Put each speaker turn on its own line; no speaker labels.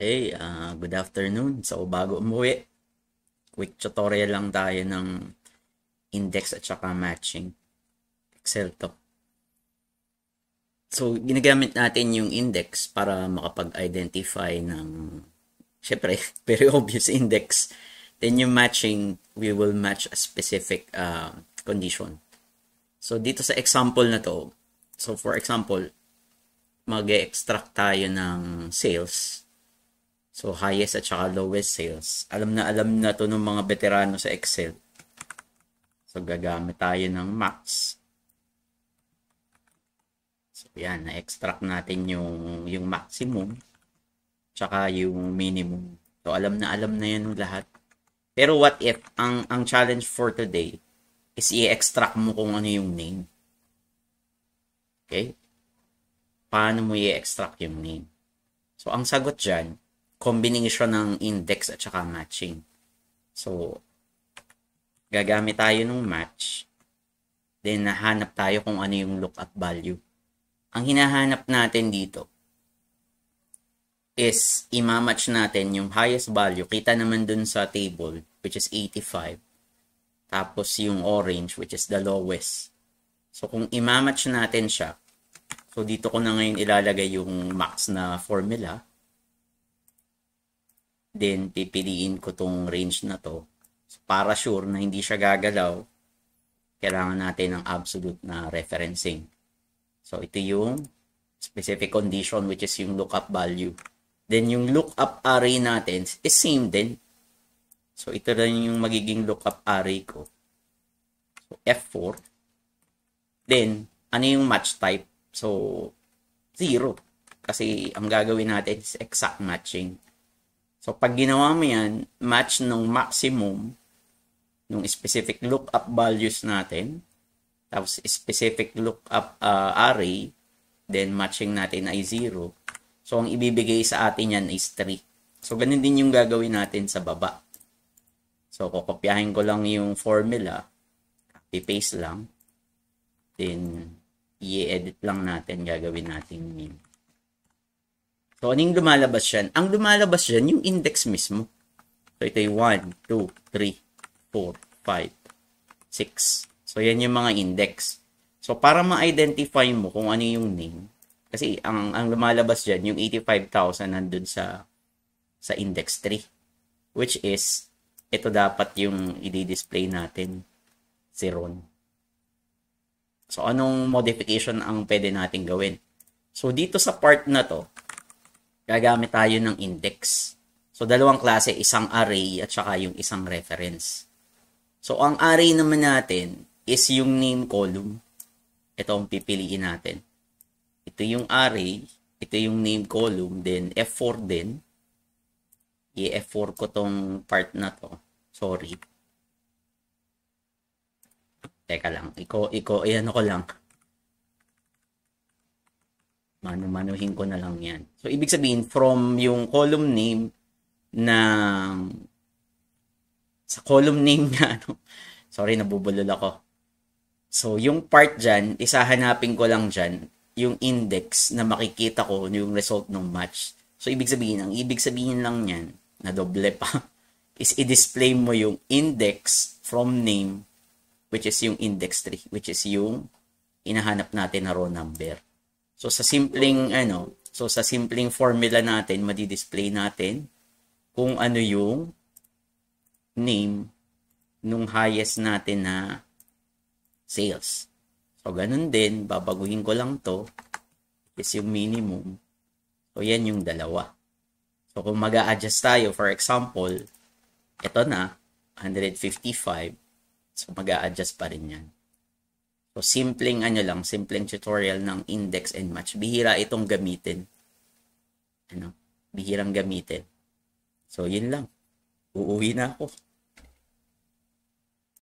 Hey, good afternoon. So, bago umuwi, quick tutorial lang tayo ng index at saka matching. Excel to. So, ginagamit natin yung index para makapag-identify ng, syempre, very obvious index. Then yung matching, we will match a specific condition. So, dito sa example na to, so for example, mag-extract tayo ng sales. So, highest at saka lowest sales. Alam na to ng mga veterano sa Excel. So, gagamit tayo ng max. So, yan. Na-extract natin yung maximum tsaka yung minimum. So, alam na yan lahat. Pero what if, ang challenge for today is i-extract mo kung ano yung name. Okay? Paano mo i-extract yung name? So, ang sagot dyan, combination ng index at saka matching. So, gagamit tayo ng match. Then, nahanap tayo kung ano yung lookup value. Ang hinahanap natin dito is i-match natin yung highest value. Kita naman dun sa table, which is 85. Tapos yung orange, which is the lowest. So, kung i-match natin siya, so dito ko na ngayon ilalagay yung max na formula. Then, pipiliin ko tong range na to. So, para sure na hindi siya gagalaw, kailangan natin ng absolute na referencing. So, ito yung specific condition, which is yung lookup value. Then, yung lookup array natin is same din. So, ito rin yung magiging lookup array ko. So, F4. Then, ano yung match type? So, 0. Kasi, ang gagawin natin is exact matching. So, pag ginawa mo yan, match ng maximum ng specific lookup values natin, tapos specific lookup array, then matching natin ay 0. So, ang ibibigay sa atin yan is 3. So, ganun din yung gagawin natin sa baba. So, kukopyahin ko lang yung formula, copy-paste lang, then i-edit lang natin, gagawin natin min. So, anong lumalabas yan? Ang lumalabas yan, yung index mismo. So, ito yung 1, 2, 3, 4, 5, 6. So, yan yung mga index. So, para ma-identify mo kung ano yung name, kasi ang lumalabas dyan, yung 85,000 nandun sa index 3. Which is, ito dapat yung i-display natin, si Ron. So, anong modification ang pwede natin gawin? So, dito sa part na to, gagamit tayo ng index. So, dalawang klase, isang array at saka yung isang reference. So, ang array naman natin is yung name column. Ito ang pipiliin natin. Ito yung array, ito yung name column, then F4 din. I-F4 ko tong part na to. Sorry. Teka lang, ayan ko lang. Manu-manuhin ko na lang yan. So, ibig sabihin, from yung column name sa column name nga, sorry, nabubulol ako. So, yung part dyan, isahanapin ko lang dyan, yung index na makikita ko yung result ng match. So, ibig sabihin lang yan, na doble pa, is i-display mo yung index from name, which is yung index 3, which is yung hinahanap natin na row number. So, sa simpleng formula natin, madi-display natin kung ano yung name nung highest natin na sales. So, ganun din, babaguhin ko lang to, is yung minimum. So, yan yung dalawa. So, kung mag-a-adjust tayo, for example, ito na, 155. So, mag-a-adjust pa rin yan. So, simpleng tutorial ng index and match. Bihira itong gamitin. Bihirang gamitin. So, yun lang. Uuwi na ako.